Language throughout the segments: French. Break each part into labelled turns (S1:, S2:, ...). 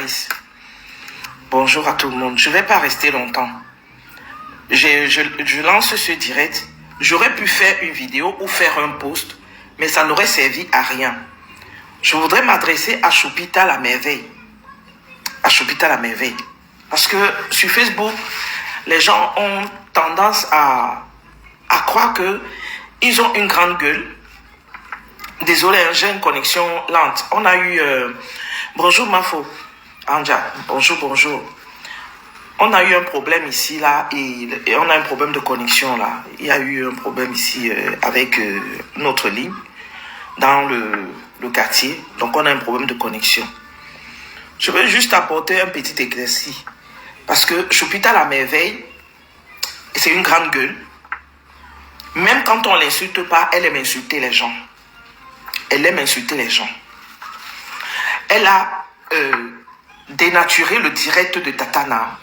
S1: Clarisse. Bonjour à tout le monde. Je ne vais pas rester longtemps. Je lance ce direct. J'aurais pu faire une vidéo ou faire un post, mais ça n'aurait servi à rien. Je voudrais m'adresser à Choupita la merveille. À Choupita la merveille. Parce que sur Facebook, les gens ont tendance à croire qu'ils ont une grande gueule. Désolé, j'ai une connexion lente. On a eu... bonjour Mafo. Anja, bonjour. On a eu un problème ici, là, et on a un problème de connexion, là. Il y a eu un problème ici avec notre ligne dans le quartier. Donc, on a un problème de connexion. Je veux juste apporter un petit éclairci. Parce que Choupita la merveille, c'est une grande gueule. Même quand on ne l'insulte pas, elle aime insulter les gens. Elle aime insulter les gens. Elle a dénaturé le direct de Tatana.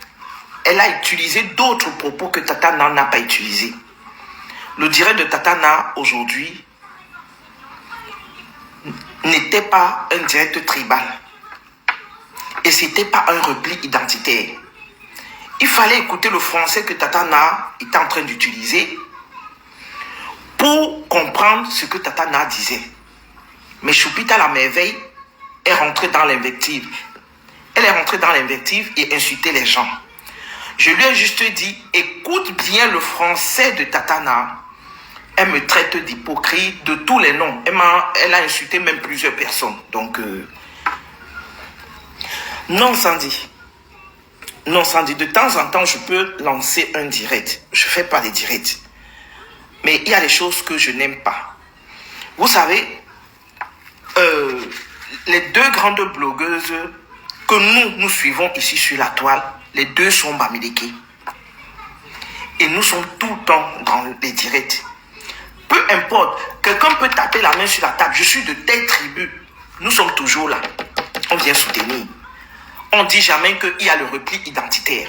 S1: Elle a utilisé d'autres propos que Tatana n'a pas utilisés. Le direct de Tatana, aujourd'hui, n'était pas un direct tribal. Et ce n'était pas un repli identitaire. Il fallait écouter le français que Tatana était en train d'utiliser pour comprendre ce que Tatana disait. Mais Choupita la merveille est rentrée dans l'invective. Elle est rentrée dans l'invective et insulté les gens. Je lui ai juste dit, écoute bien le français de Tatana. Elle me traite d'hypocrite, de tous les noms. Elle a insulté même plusieurs personnes. Donc, non, Sandy. Non, Sandy, de temps en temps, je peux lancer un direct. Je ne fais pas des directs. Mais il y a des choses que je n'aime pas. Vous savez, les deux grandes blogueuses que nous suivons ici sur la toile, les deux sont Bamileke. Et nous sommes tout le temps dans les directs. Peu importe, quelqu'un peut taper la main sur la table. Je suis de telle tribu. Nous sommes toujours là. On vient soutenir. On ne dit jamais qu'il y a le repli identitaire.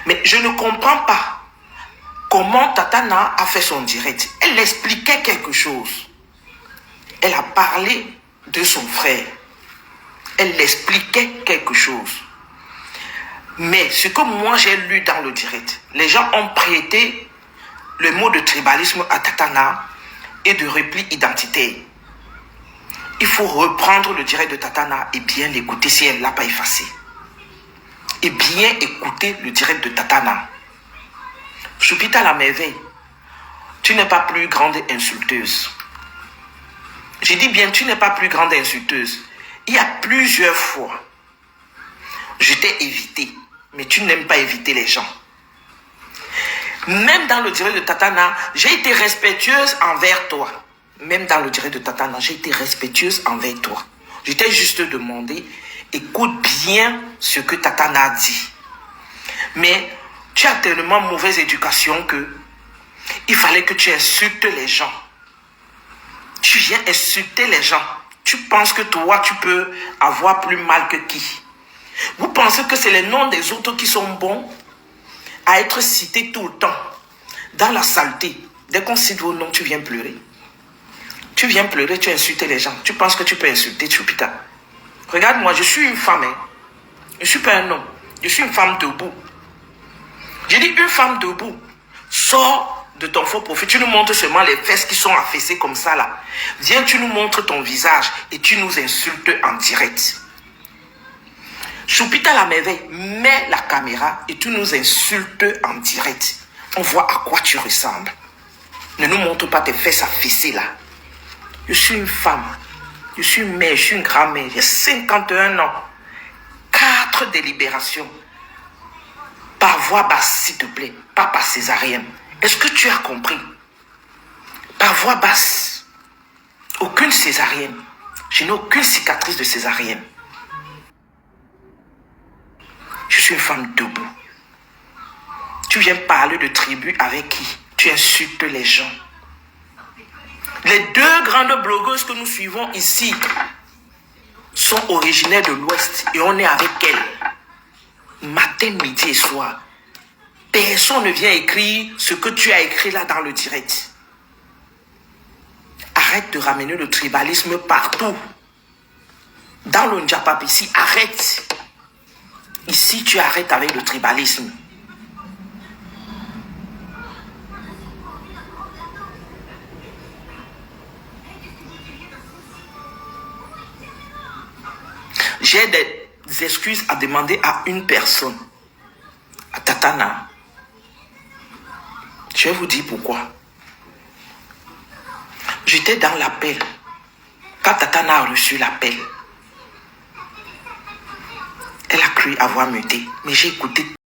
S1: Mais je ne comprends pas comment Tatana a fait son direct. Elle expliquait quelque chose. Elle a parlé de son frère. Elle expliquait quelque chose. Mais ce que moi j'ai lu dans le direct, les gens ont prêté le mot de tribalisme à Tatana et de repli identitaire. Il faut reprendre le direct de Tatana et bien l'écouter si elle ne l'a pas effacé. Et bien écouter le direct de Tatana. Choupita la merveille, tu n'es pas plus grande insulteuse. Je dis bien, tu n'es pas plus grande insulteuse. Il y a plusieurs fois, je t'ai évité, mais tu n'aimes pas éviter les gens. Même dans le direct de Tatana, j'ai été respectueuse envers toi. Même dans le direct de Tatana, j'ai été respectueuse envers toi. Je t'ai juste demandé, écoute bien ce que Tatana a dit. Mais tu as tellement mauvaise éducation que il fallait que tu insultes les gens. Tu viens insulter les gens. Tu penses que toi, tu peux avoir plus mal que qui? Vous pensez que c'est les noms des autres qui sont bons à être cités tout le temps? Dans la saleté, dès qu'on cite vos noms, tu viens pleurer. Tu viens pleurer, tu insultes les gens. Tu penses que tu peux insulter Choupita? Regarde-moi, je suis une femme. Hein. Je ne suis pas un homme. Je suis une femme debout. J'ai dit une femme debout. Sors de ton faux profil. Tu nous montres seulement les fesses qui sont affaissées comme ça là. Viens, tu nous montres ton visage et tu nous insultes en direct. Choupita la merveille, mets la caméra et tu nous insultes en direct. On voit à quoi tu ressembles. Ne nous montre pas tes fesses affaissées là. Je suis une femme. Je suis une mère, je suis une grand-mère. J'ai 51 ans. 4 délibérations. Par voie basse, s'il te plaît. Pas par césarienne. Est-ce que tu as compris? Par voie basse. Aucune césarienne. Je n'ai aucune cicatrice de césarienne. Je suis une femme debout. Tu viens parler de tribu avec qui? Tu insultes les gens. Les deux grandes blogueuses que nous suivons ici sont originaires de l'Ouest et on est avec elles. Matin, midi et soir. Personne ne vient écrire ce que tu as écrit là dans le direct. Arrête de ramener le tribalisme partout. Dans le Ndjapap ici, arrête. Ici, tu arrêtes avec le tribalisme. J'ai des excuses à demander à une personne, à Tatana. Je vais vous dire pourquoi. J'étais dans l'appel. Quand Tatana a reçu l'appel, elle a cru avoir muté, mais j'ai écouté